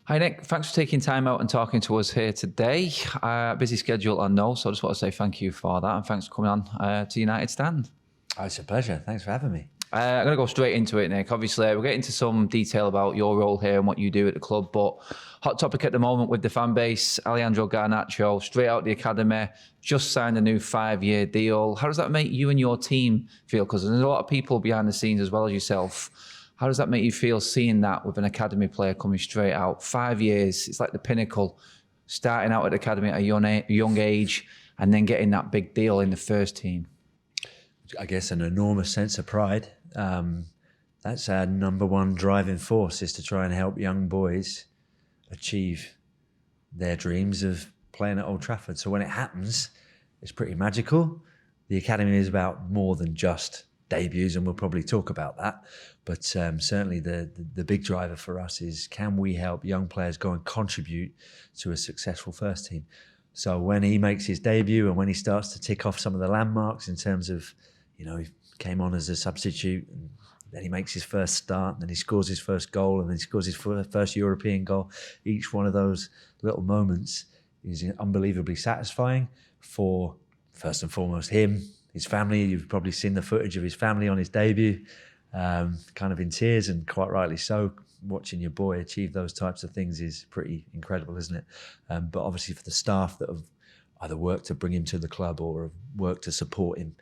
Hi Nick, thanks for taking time out and talking to us here today. Busy schedule, I know, so I just want to say thank you for that and thanks for coming on to United Stand. Oh, it's a pleasure. Thanks for having me. I'm going to go straight into it, Nick. Obviously, we'll get into some detail about your role here and what you do at the club, but hot topic at the moment with the fan base, Alejandro Garnacho, straight out the academy, just signed a new 5-year deal. How does that make you and your team feel? Because there's a lot of people behind the scenes as well as yourself. How does that make you feel seeing that with an academy player coming straight out? 5 years, it's like the pinnacle, starting out at the academy at a young age and then getting that big deal in the first team. I guess an enormous sense of pride. That's our number one driving force, is to try and help young boys achieve their dreams of playing at Old Trafford. So when it happens, it's pretty magical. The academy is about more than just debuts, and we'll probably talk about that. But certainly the big driver for us is, can we help young players go and contribute to a successful first team? So when he makes his debut and when he starts to tick off some of the landmarks in terms of, he came on as a substitute and then he makes his first start and then he scores his first goal and then he scores his first European goal. Each one of those little moments is unbelievably satisfying for, first and foremost, him, his family. You've probably seen the footage of his family on his debut, kind of in tears, and quite rightly so. Watching your boy achieve those types of things is pretty incredible, isn't it? But obviously for the staff that have either worked to bring him to the club or have worked to support him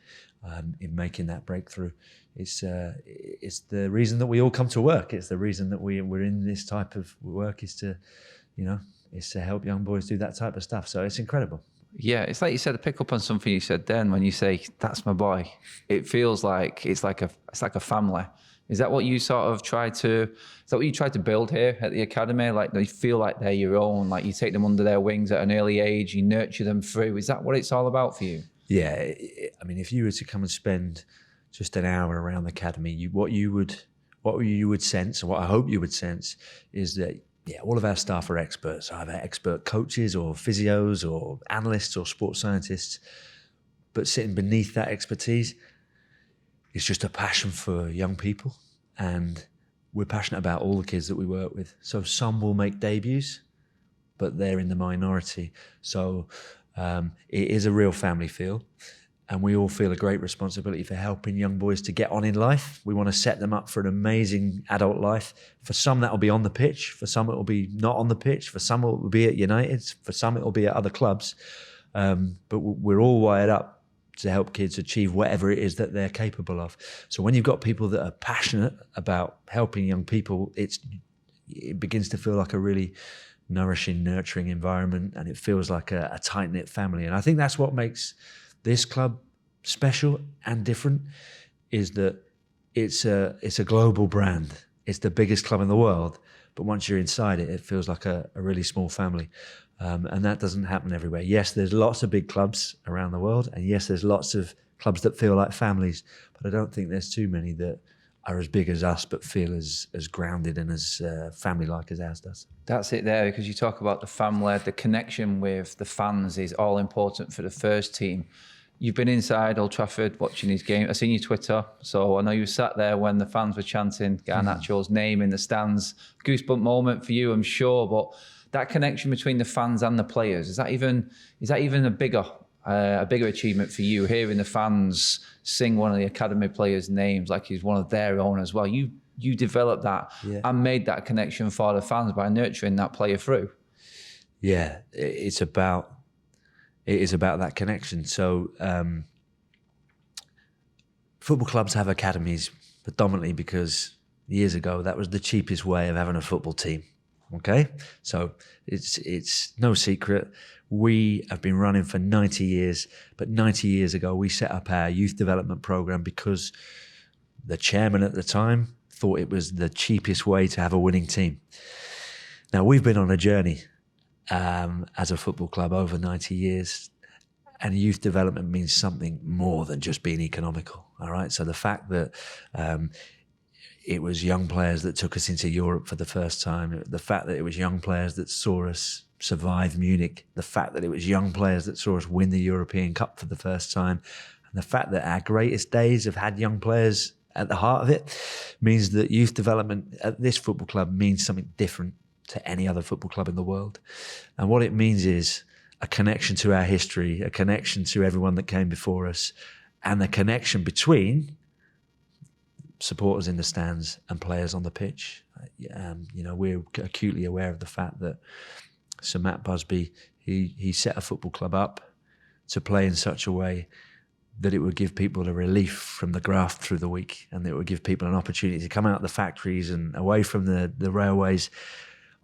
in making that breakthrough, it's the reason that we all come to work. It's the reason that we're in this type of work, is to help young boys do that type of stuff. So it's incredible. Yeah, it's like you said, to pick up on something you said then when you say, that's my boy. It feels like it's like a family. Is that what you sort of tried to build here at the academy? Like, they feel like they're your own, like you take them under their wings at an early age, you nurture them through. Is that what it's all about for you? Yeah, I mean, if you were to come and spend just an hour around the academy, what you would sense, or what I hope you would sense, is that, yeah, all of our staff are experts, either expert coaches or physios or analysts or sports scientists. But sitting beneath that expertise is just a passion for young people. And we're passionate about all the kids that we work with. So some will make debuts, but they're in the minority. So it is a real family feel. And we all feel a great responsibility for helping young boys to get on in life. We want to set them up for an amazing adult life. For some, that will be on the pitch. For some, it will be not on the pitch. For some, it will be at United. For some, it will be at other clubs. But we're all wired up to help kids achieve whatever it is that they're capable of. So when you've got people that are passionate about helping young people, it begins to feel like a really nourishing, nurturing environment, and it feels like a tight-knit family. And I think that's what makes this club special and different, is that it's a global brand. It's the biggest club in the world, but once you're inside it, it feels like a really small family. And that doesn't happen everywhere. Yes, there's lots of big clubs around the world, and yes, there's lots of clubs that feel like families, but I don't think there's too many that are as big as us but feel as grounded and as family-like as ours does. That's it there, because you talk about the family, the connection with the fans is all important for the first team. You've been inside Old Trafford watching his game. I've seen your Twitter, so I know you sat there when the fans were chanting Garnacho's name in the stands. Goosebump moment for you, I'm sure, but that connection between the fans and the players, is that even a bigger achievement for you, hearing the fans sing one of the academy players' names like he's one of their own as well? You developed that and made that connection for the fans by nurturing that player through. Yeah, it is about that connection. So football clubs have academies predominantly because years ago that was the cheapest way of having a football team. Okay, so it's no secret. We have been running for 90 years, but 90 years ago we set up our youth development program because the chairman at the time thought it was the cheapest way to have a winning team. Now, we've been on a journey as a football club over 90 years, and youth development means something more than just being economical, all right? So the fact that it was young players that took us into Europe for the first time, the fact that it was young players that saw us survive Munich, the fact that it was young players that saw us win the European Cup for the first time, and the fact that our greatest days have had young players at the heart of it, means that youth development at this football club means something different to any other football club in the world. And what it means is a connection to our history, a connection to everyone that came before us, and the connection between supporters in the stands and players on the pitch. We're acutely aware of the fact that Sir Matt Busby, he set a football club up to play in such a way that it would give people a relief from the graft through the week, and it would give people an opportunity to come out of the factories and away from the railways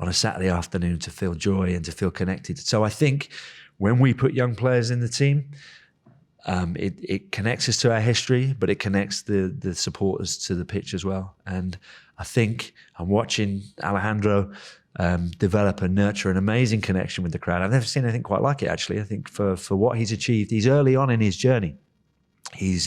on a Saturday afternoon to feel joy and to feel connected. So I think when we put young players in the team, it connects us to our history, but it connects the supporters to the pitch as well. And I think I'm watching Alejandro develop and nurture an amazing connection with the crowd. I've never seen anything quite like it, actually. I think for what he's achieved, he's early on in his journey. He's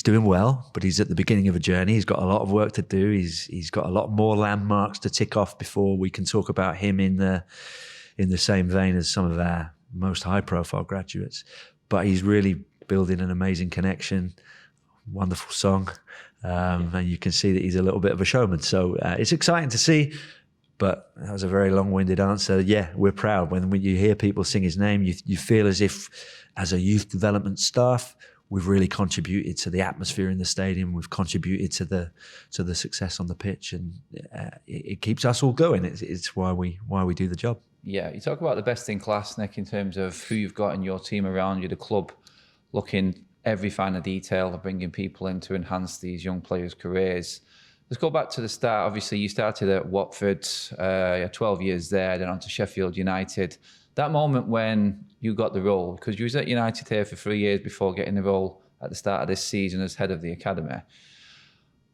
doing well, but he's at the beginning of a journey. He's got a lot of work to do. He's got a lot more landmarks to tick off before we can talk about him in the same vein as some of our most high-profile graduates. But he's really building an amazing connection, wonderful song, and you can see that he's a little bit of a showman. So it's exciting to see, but that was a very long-winded answer. Yeah, we're proud. When you hear people sing his name, you feel as if, as a youth development staff, we've really contributed to the atmosphere in the stadium. We've contributed to the success on the pitch, and it keeps us all going. It's why we do the job. Yeah, you talk about the best in class, Nick, in terms of who you've got in your team around you, the club looking every finer detail of bringing people in to enhance these young players' careers. Let's go back to the start. Obviously, you started at Watford, 12 years there, then on to Sheffield United. That moment when you got the role, because you was at United here for 3 years before getting the role at the start of this season as head of the academy.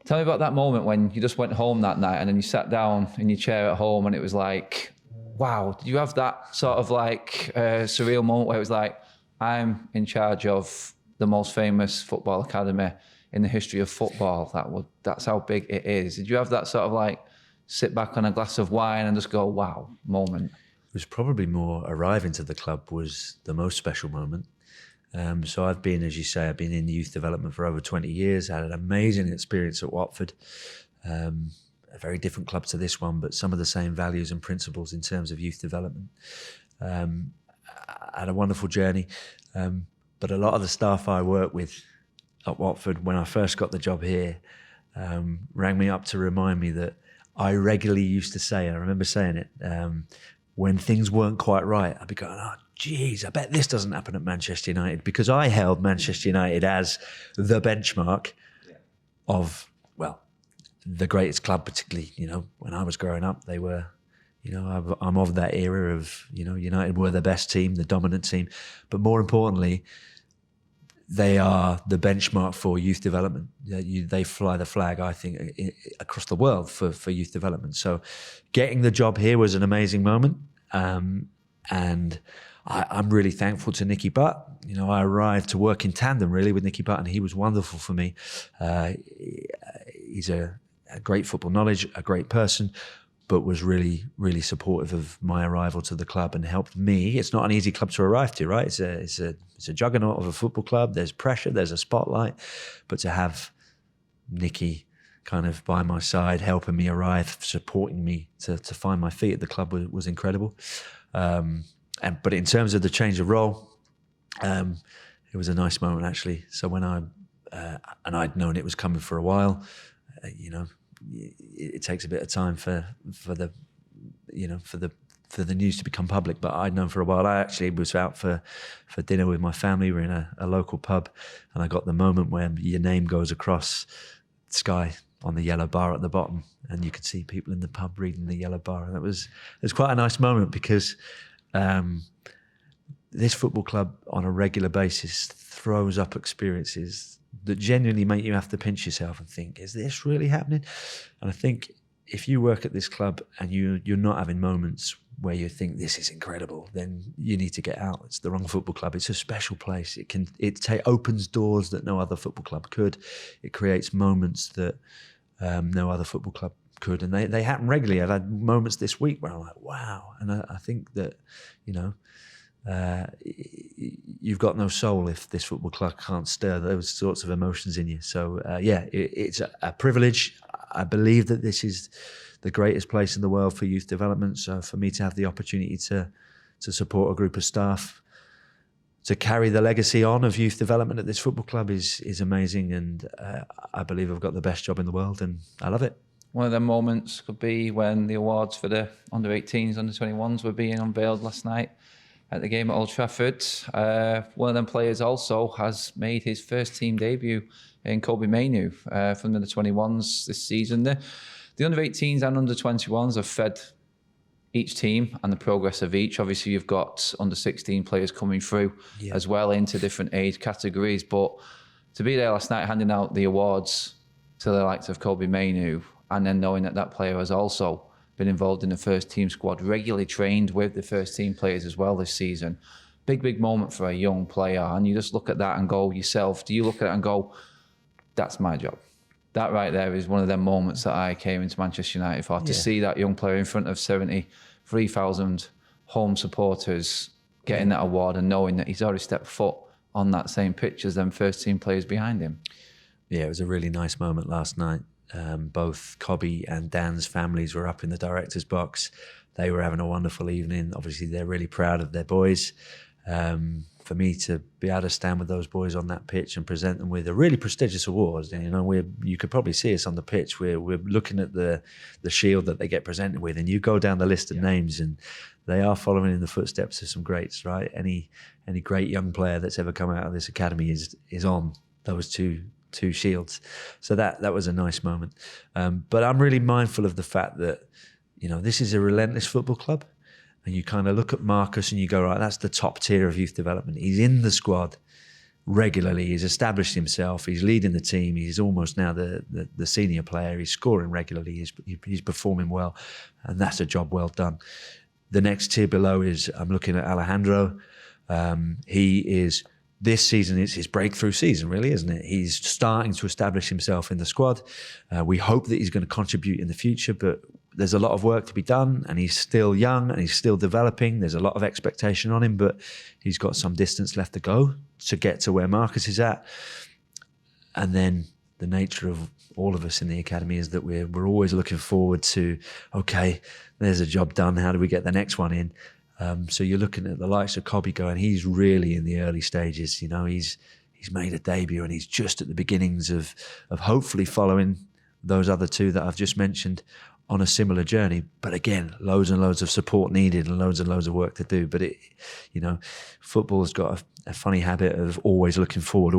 Tell me about that moment when you just went home that night and then you sat down in your chair at home and it was like, wow, did you have that sort of like surreal moment where it was like, I'm in charge of the most famous football academy in the history of football. That's how big it is. Did you have that sort of like sit back on a glass of wine and just go, wow, moment? It was probably more arriving to the club was the most special moment. So I've been, as you say, I've been in youth development for over 20 years. I had an amazing experience at Watford. A very different club to this one, but some of the same values and principles in terms of youth development. I had a wonderful journey, but a lot of the staff I worked with at Watford when I first got the job here rang me up to remind me that I regularly used to say, and I remember saying it, when things weren't quite right, I'd be going, oh, geez, I bet this doesn't happen at Manchester United, because I held Manchester United as the benchmark of, well, the greatest club, particularly, when I was growing up. They were, I'm of that era of, United were the best team, the dominant team. But more importantly, they are the benchmark for youth development. They fly the flag, I think, across the world for youth development. So getting the job here was an amazing moment. And I'm really thankful to Nicky Butt. I arrived to work in tandem really with Nicky Butt, and he was wonderful for me. He's a great football knowledge, a great person, but was really, really supportive of my arrival to the club and helped me. It's not an easy club to arrive to, right? It's a juggernaut of a football club. There's pressure, there's a spotlight, but to have Nicky kind of by my side, helping me arrive, supporting me to find my feet at the club was incredible. But in terms of the change of role, it was a nice moment actually. So when and I'd known it was coming for a while, it takes a bit of time for the news to become public, but I'd known for a while. I actually was out for dinner with my family. We're in a local pub, and I got the moment where your name goes across Sky on the yellow bar at the bottom, and you could see people in the pub reading the yellow bar. And it was quite a nice moment, because this football club on a regular basis throws up experiences that genuinely make you have to pinch yourself and think, is this really happening? And I think if you work at this club and you're not having moments where you think this is incredible, then you need to get out. It's the wrong football club. It's a special place. It opens doors that no other football club could. It creates moments that no other football club could, and they happen regularly. I've had moments this week where I'm like, wow. And I think that, you've got no soul if this football club can't stir those sorts of emotions in you. So it's a privilege. I believe that this is the greatest place in the world for youth development. So for me to have the opportunity to support a group of staff, to carry the legacy on of youth development at this football club is amazing. And I believe I've got the best job in the world, and I love it. One of them moments could be when the awards for the under-18s, under-21s were being unveiled last night at the game at Old Trafford. One of them players also has made his first team debut in Kobe Mainu from the under-21s this season. The under-18s and under-21s have fed each team and the progress of each. Obviously, you've got under-16 players coming through as well into different age categories. But to be there last night handing out the awards to the likes of Kobe Mainu, and then knowing that that player has also been involved in the first team squad, regularly trained with the first team players as well this season. Big moment for a young player. And you just look at that and go yourself, do you look at it and go, that's my job? That right there is one of them moments that I came into Manchester United for, to see that young player in front of 73,000 home supporters getting that award and knowing that he's already stepped foot on that same pitch as them first team players behind him. Yeah, it was a really nice moment last night. Both Kobe and Dan's families were up in the director's box. They were having a wonderful evening. Obviously, they're really proud of their boys. For me to be able to stand with those boys on that pitch and present them with a really prestigious award, and you could probably see us on the pitch. We're looking at the shield that they get presented with, and you go down the list of names, and they are following in the footsteps of some greats, right? Any great young player that's ever come out of this academy is on those two shields. So that was a nice moment. But I'm really mindful of the fact that, this is a relentless football club. And you kind of look at Marcus and you go, right, that's the top tier of youth development. He's in the squad regularly. He's established himself. He's leading the team. He's almost now the senior player. He's scoring regularly. He's performing well. And that's a job well done. The next tier below is, I'm looking at Alejandro. This season is his breakthrough season, really, isn't it? He's starting to establish himself in the squad. We hope that he's going to contribute in the future, but there's a lot of work to be done, and he's still young and he's still developing. There's a lot of expectation on him, but he's got some distance left to go to get to where Marcus is at. And then the nature of all of us in the academy is that we're always looking forward to, okay, there's a job done. How do we get the next one in? So you're looking at the likes of Kobe going, he's really in the early stages. He's made a debut and he's just at the beginnings of hopefully following those other two that I've just mentioned on a similar journey. But again, loads and loads of support needed and loads of work to do. But football's got a funny habit of always looking forward.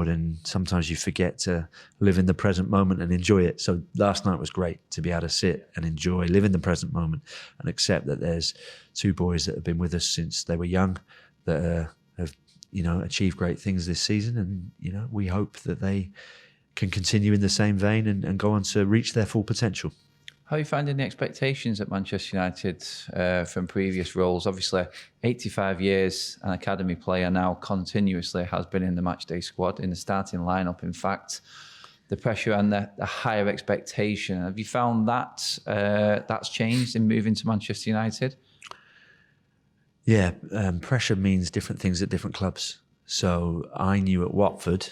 And sometimes you forget to live in the present moment and enjoy it. So last night was great to be able to sit and enjoy, live in the present moment and accept that there's two boys that have been with us since they were young that have, achieved great things this season. And, we hope that they can continue in the same vein and go on to reach their full potential. How are you finding the expectations at Manchester United from previous roles? Obviously, 85 years, an academy player now continuously has been in the matchday squad, in the starting lineup, in fact. The pressure and the higher expectation. Have you found that that's changed in moving to Manchester United? Yeah, pressure means different things at different clubs. So I knew at Watford,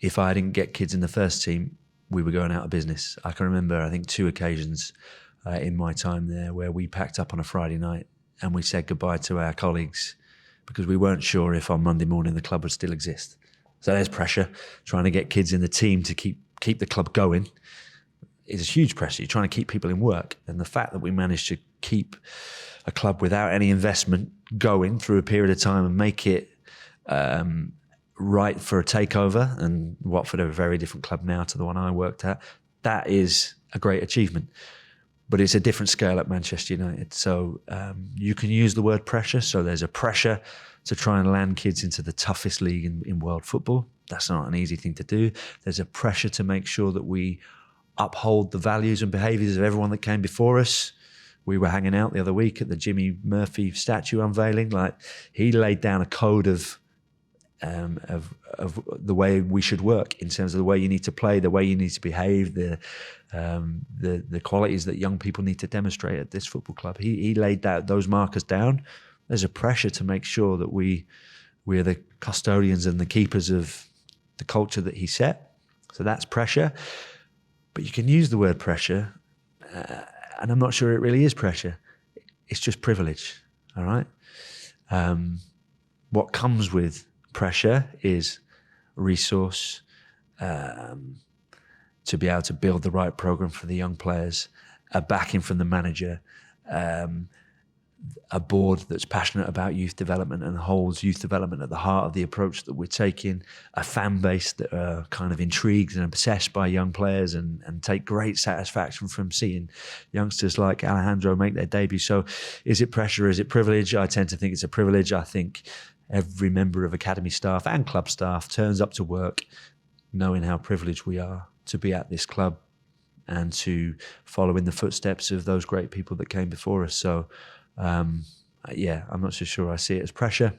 if I didn't get kids in the first team, we were going out of business. I can remember, I think, 2 occasions in my time there where we packed up on a Friday night and we said goodbye to our colleagues because we weren't sure if on Monday morning the club would still exist. So there's pressure. Trying to get kids in the team to keep the club going is a huge pressure. You're trying to keep people in work. And the fact that we managed to keep a club without any investment going through a period of time and make it right for a takeover, and Watford are a very different club now to the one I worked at, that is a great achievement. But it's a different scale at Manchester United. So you can use the word pressure. So there's a pressure to try and land kids into the toughest league in world football. That's not an easy thing to do. There's a pressure to make sure that we uphold the values and behaviours of everyone that came before us. We were hanging out the other week at the Jimmy Murphy statue unveiling. Like, he laid down a code of the way we should work in terms of the way you need to play, the way you need to behave, the qualities that young people need to demonstrate at this football club. He laid those markers down. There's a pressure to make sure that we're the custodians and the keepers of the culture that he set. So that's pressure. But you can use the word pressure, and I'm not sure it really is pressure. It's just privilege, all right? What comes with pressure is resource, to be able to build the right program for the young players, a backing from the manager, a board that's passionate about youth development and holds youth development at the heart of the approach that we're taking, a fan base that are kind of intrigued and obsessed by young players and take great satisfaction from seeing youngsters like Alejandro make their debut. So is it pressure? Is it privilege? I tend to think it's a privilege. I think every member of academy staff and club staff turns up to work knowing how privileged we are to be at this club and to follow in the footsteps of those great people that came before us. So yeah, I'm not so sure I see it as pressure,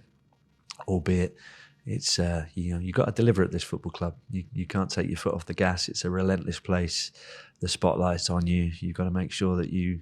albeit it's, you got to deliver at this football club. You can't take your foot off the gas. It's a relentless place. The spotlight's on you. You've got to make sure that you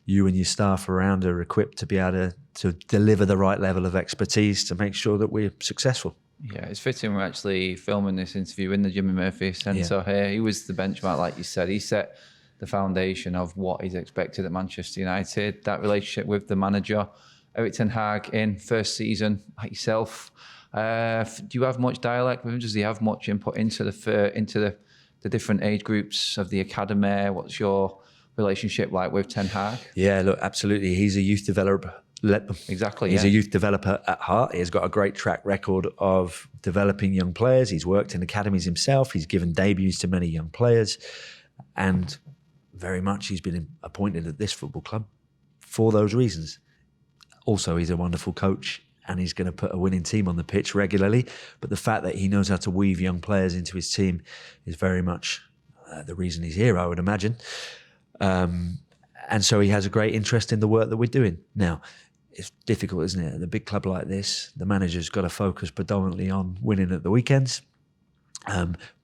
and your staff around are equipped to be able to deliver the right level of expertise to make sure that we're successful. Yeah, it's fitting we're actually filming this interview in the Jimmy Murphy Centre here. He was the benchmark, like you said. He set the foundation of what is expected at Manchester United, that relationship with the manager. Erik ten Hag in first season, like yourself. Do you have much dialect with him? Does he have much input into the different age groups of the academy? What's your relationship like with Ten Hag? Yeah, look, absolutely. He's a youth developer. Exactly. He's a youth developer at heart. He's got a great track record of developing young players. He's worked in academies himself. He's given debuts to many young players. And very much he's been appointed at this football club for those reasons. Also, he's a wonderful coach and he's going to put a winning team on the pitch regularly. But the fact that he knows how to weave young players into his team is very much the reason he's here, I would imagine. And so he has a great interest in the work that we're doing. Now, it's difficult, isn't it? At a big club like this, the manager's got to focus predominantly on winning at the weekends.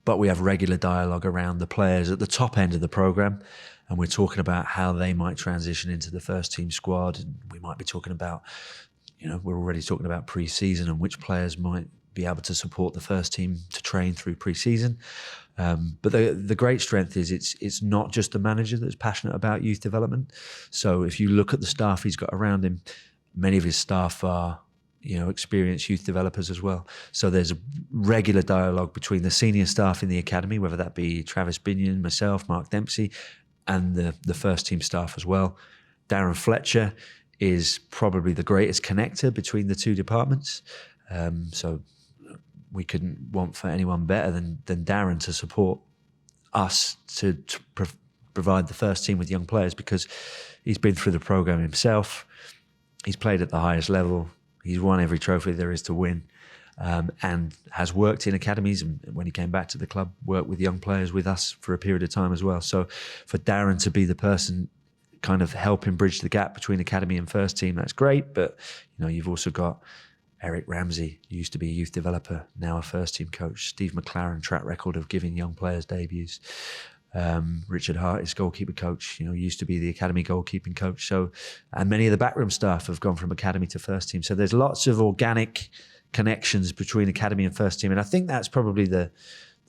But we have regular dialogue around the players at the top end of the programme, and we're talking about how they might transition into the first team squad. And we might be talking about, we're already talking about pre-season and which players might be able to support the first team to train through pre-season. But the great strength is it's not just the manager that's passionate about youth development. So if you look at the staff he's got around him, many of his staff are experienced youth developers as well. So there's a regular dialogue between the senior staff in the academy, whether that be Travis Binion, myself, Mark Dempsey, and the first team staff as well. Darren Fletcher is probably the greatest connector between the two departments. So we couldn't want for anyone better than Darren to support us to provide the first team with young players, because he's been through the programme himself. He's played at the highest level. He's won every trophy there is to win, and has worked in academies. And when he came back to the club, worked with young players with us for a period of time as well. So for Darren to be the person kind of helping bridge the gap between academy and first team, that's great. But you've also got Eric Ramsey, who used to be a youth developer, now a first team coach. Steve McLaren, track record of giving young players debuts. Richard Hart is goalkeeper coach, used to be the academy goalkeeping coach. So, and many of the backroom staff have gone from academy to first team. So there's lots of organic connections between academy and first team. And I think that's probably the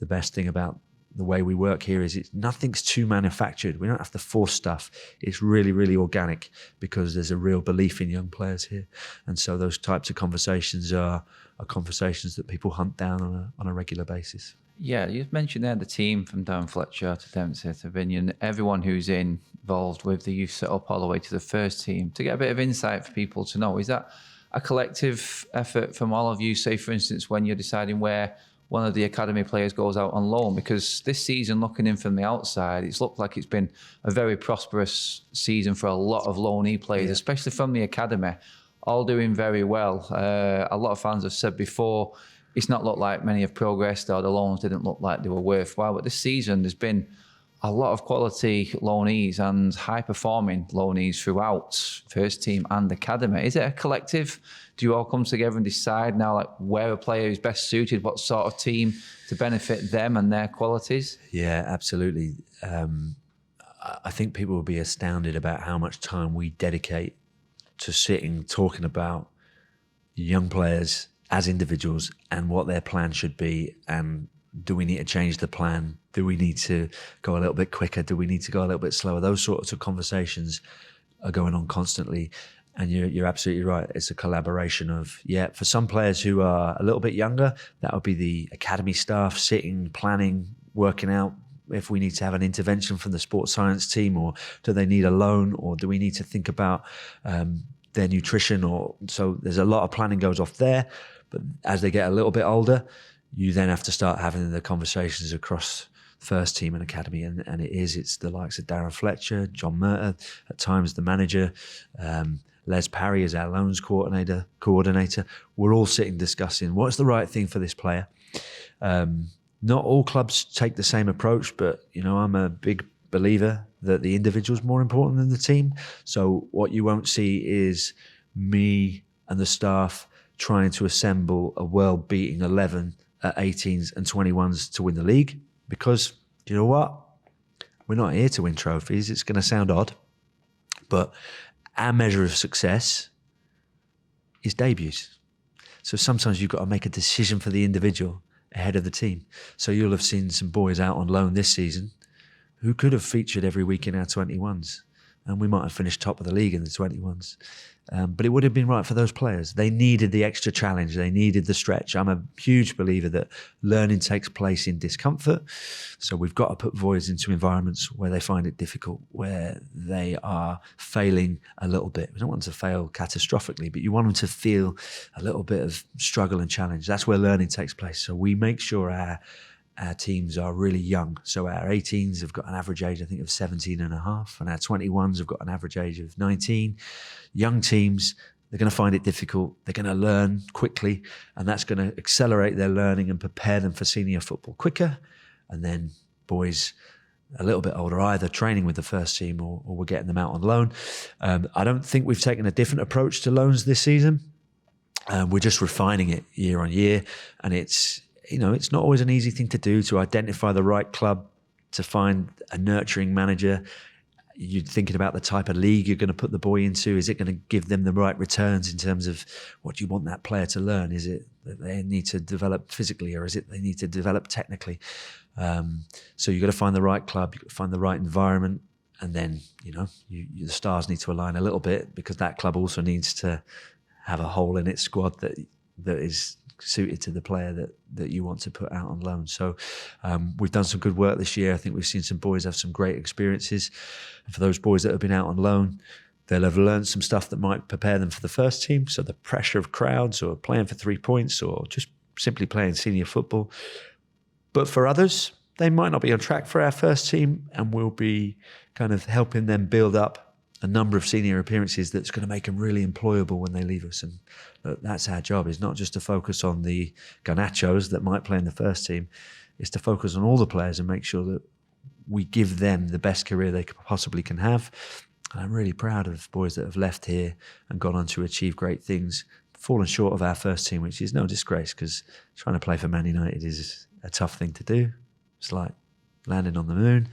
best thing about the way we work here is nothing's too manufactured. We don't have to force stuff. It's really, really organic because there's a real belief in young players here. And so those types of conversations are conversations that people hunt down on a regular basis. Yeah, you mentioned there the team from Darren Fletcher to Dempsey to Binion, everyone who's involved with the youth setup all the way to the first team, to get a bit of insight for people to know. Is that a collective effort from all of you? Say, for instance, when you're deciding where one of the academy players goes out on loan, because this season, looking in from the outside, it's looked like it's been a very prosperous season for a lot of loanee players, especially from the academy, all doing very well. A lot of fans have said before, it's not looked like many have progressed or the loans didn't look like they were worthwhile. But this season, there's been a lot of quality loanees and high-performing loanees throughout first team and academy. Is it a collective? Do you all come together and decide now where a player is best suited, what sort of team to benefit them and their qualities? Yeah, absolutely. I think people will be astounded about how much time we dedicate to sitting, talking about young players as individuals and what their plan should be and Do we need to change the plan? Do we need to go a little bit quicker? Do we need to go a little bit slower? Those sorts of conversations are going on constantly. And you're absolutely right. It's a collaboration of, for some players who are a little bit younger, that would be the academy staff sitting, planning, working out if we need to have an intervention from the sports science team, or do they need a loan, or do we need to think about their nutrition? Or so there's a lot of planning goes off there. But as they get a little bit older, you then have to start having the conversations across first team and academy, and it's the likes of Darren Fletcher, John Murtagh, at times the manager, Les Parry is our loans coordinator. We're all sitting discussing what's the right thing for this player. Not all clubs take the same approach, but I'm a big believer that the individual is more important than the team. So what you won't see is me and the staff trying to assemble a world-beating 11 at 18s and 21s to win the league, because you know what? We're not here to win trophies. It's going to sound odd, but our measure of success is debuts. So sometimes you've got to make a decision for the individual ahead of the team. So you'll have seen some boys out on loan this season who could have featured every week in our 21s, and we might have finished top of the league in the 21s. But it would have been right for those players. They needed the extra challenge. They needed the stretch. I'm a huge believer that learning takes place in discomfort. So we've got to put boys into environments where they find it difficult, where they are failing a little bit. We don't want them to fail catastrophically, but you want them to feel a little bit of struggle and challenge. That's where learning takes place. So we make sure our teams are really young. So our 18s have got an average age, I think, of 17 and a half, and our 21s have got an average age of 19. Young teams, they're going to find it difficult. They're going to learn quickly, and that's going to accelerate their learning and prepare them for senior football quicker. And then boys a little bit older, either training with the first team or we're getting them out on loan. I don't think we've taken a different approach to loans this season. We're just refining it year on year, and it's not always an easy thing to do, to identify the right club, to find a nurturing manager. You're thinking about the type of league you're going to put the boy into. Is it going to give them the right returns in terms of what do you want that player to learn? Is it that they need to develop physically, or is it they need to develop technically? So you've got to find the right club, you've got to find the right environment, and then, the stars need to align a little bit, because that club also needs to have a hole in its squad that is suited to the player that you want to put out on loan. So we've done some good work this year. I think we've seen some boys have some great experiences. And for those boys that have been out on loan, they'll have learned some stuff that might prepare them for the first team. So the pressure of crowds, or playing for 3 points, or just simply playing senior football. But for others, they might not be on track for our first team, and we'll be kind of helping them build up a number of senior appearances that's going to make them really employable when they leave us. And that's our job, is not just to focus on the Garnachos that might play in the first team. It's to focus on all the players and make sure that we give them the best career they possibly can have. And I'm really proud of boys that have left here and gone on to achieve great things, fallen short of our first team, which is no disgrace, because trying to play for Man United is a tough thing to do. It's like landing on the moon.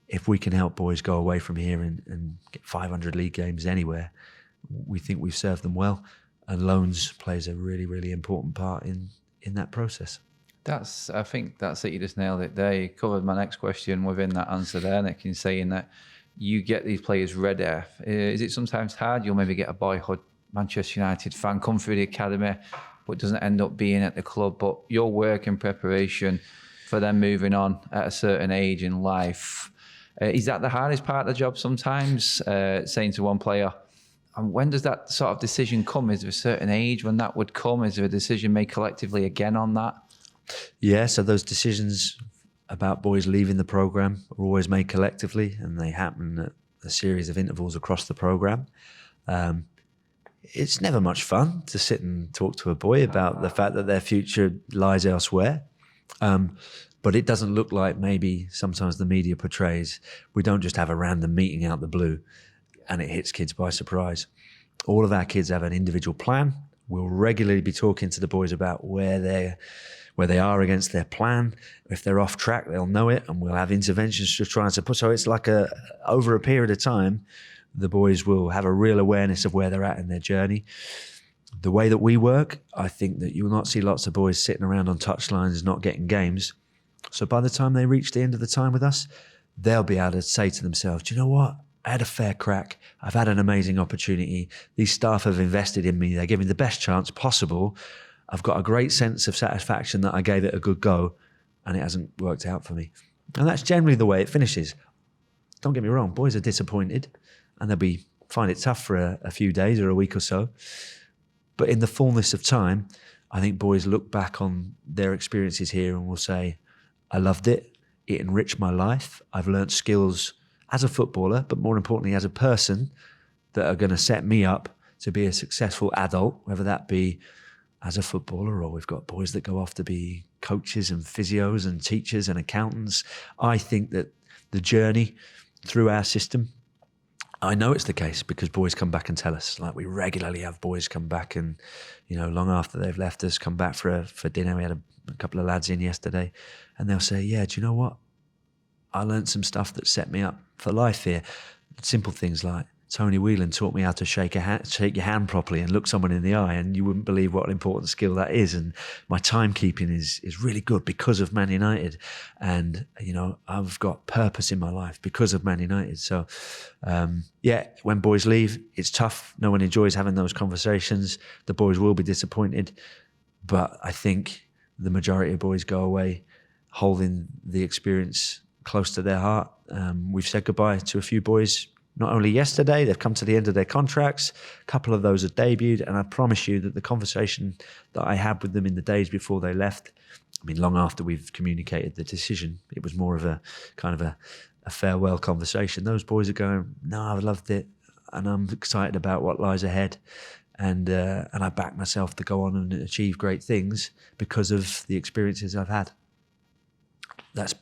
If we can help boys go away from here and get 500 league games anywhere, we think we've served them well. And loans plays a really, really important part in that process. I think that's it. You just nailed it there. You covered my next question within that answer there, Nick, in saying that you get these players ready. Is it sometimes hard? You'll maybe get a boyhood Manchester United fan come through the academy, but doesn't end up being at the club. But your work and preparation for them moving on at a certain age in life, is that the hardest part of the job sometimes? Saying to one player, and when does that sort of decision come? Is there a certain age when that would come? Is there a decision made collectively again on that? Yeah, so those decisions about boys leaving the programme are always made collectively, and they happen at a series of intervals across the programme. It's never much fun to sit and talk to a boy about the fact that their future lies elsewhere. But it doesn't look like maybe sometimes the media portrays. We don't just have a random meeting out the blue and it hits kids by surprise. All of our kids have an individual plan. We'll regularly be talking to the boys about where they are against their plan. If they're off track, they'll know it, and we'll have interventions to try and support. So it's like over a period of time, the boys will have a real awareness of where they're at in their journey. the way that we work, I think that you will not see lots of boys sitting around on touchlines not getting games. So by the time they reach the end of the time with us, they'll be able to say to themselves, do you know what? I had a fair crack. I've had an amazing opportunity. These staff have invested in me. They're giving me the best chance possible. I've got a great sense of satisfaction that I gave it a good go and it hasn't worked out for me. And that's generally the way it finishes. Don't get me wrong, boys are disappointed and they'll find it tough for a few days or a week or so. But in the fullness of time, I think boys look back on their experiences here and will say, I loved it. It enriched my life. I've learned skills as a footballer, but more importantly, as a person that are going to set me up to be a successful adult, whether that be as a footballer or we've got boys that go off to be coaches and physios and teachers and accountants. I think that the journey through our system, I know it's the case because boys come back and tell us. Like we regularly have boys come back and, long after they've left us, come back for dinner. We had a couple of lads in yesterday and they'll say, yeah, do you know what? I learned some stuff that set me up for life here. Simple things like Tony Whelan taught me how to shake your hand properly and look someone in the eye, and you wouldn't believe what an important skill that is. And my timekeeping is really good because of Man United. And, I've got purpose in my life because of Man United. So, when boys leave, it's tough. No one enjoys having those conversations. The boys will be disappointed. But I think the majority of boys go away holding the experience close to their heart. We've said goodbye to a few boys, not only yesterday, they've come to the end of their contracts. A couple of those have debuted, and I promise you that the conversation that I had with them in the days before they left, long after we've communicated the decision, it was more of a kind of a farewell conversation. Those boys are going, no, I loved it, and I'm excited about what lies ahead. And I back myself to go on and achieve great things because of the experiences I've had. That's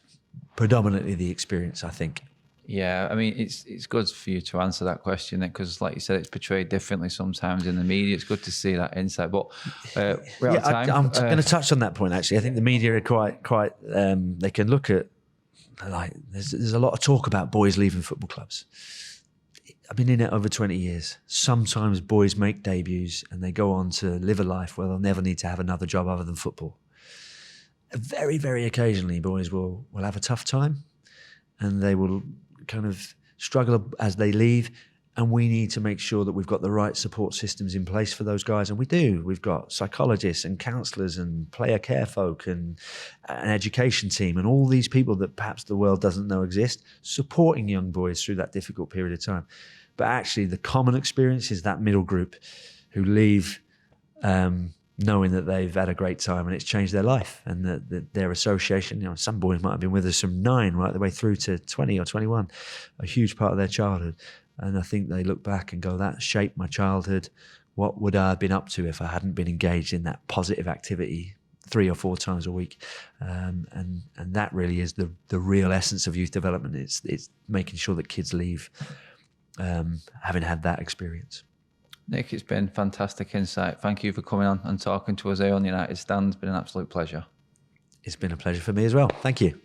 predominantly the experience, I think. Yeah, it's good for you to answer that question because, like you said, it's portrayed differently sometimes in the media. It's good to see that insight. But we're out of time. I'm going to touch on that point, actually. I think the media are quite they can look at, there's a lot of talk about boys leaving football clubs. I've been in it over 20 years. Sometimes boys make debuts and they go on to live a life where they'll never need to have another job other than football. Very, very occasionally, boys will have a tough time and they will kind of struggle as they leave. And we need to make sure that we've got the right support systems in place for those guys. And we do. We've got psychologists and counsellors and player care folk and an education team and all these people that perhaps the world doesn't know exist, supporting young boys through that difficult period of time. But actually the common experience is that middle group who leave knowing that they've had a great time and it's changed their life and that their association, some boys might have been with us from 9 right the way through to 20 or 21, a huge part of their childhood. And I think they look back and go, that shaped my childhood. What would I have been up to if I hadn't been engaged in that positive activity 3 or 4 times a week? And that really is the real essence of youth development. It's making sure that kids leave having had that experience. Nick, it's been fantastic insight. Thank you for coming on and talking to us here on the United Stand. It's been an absolute pleasure. It's been a pleasure for me as well. Thank you.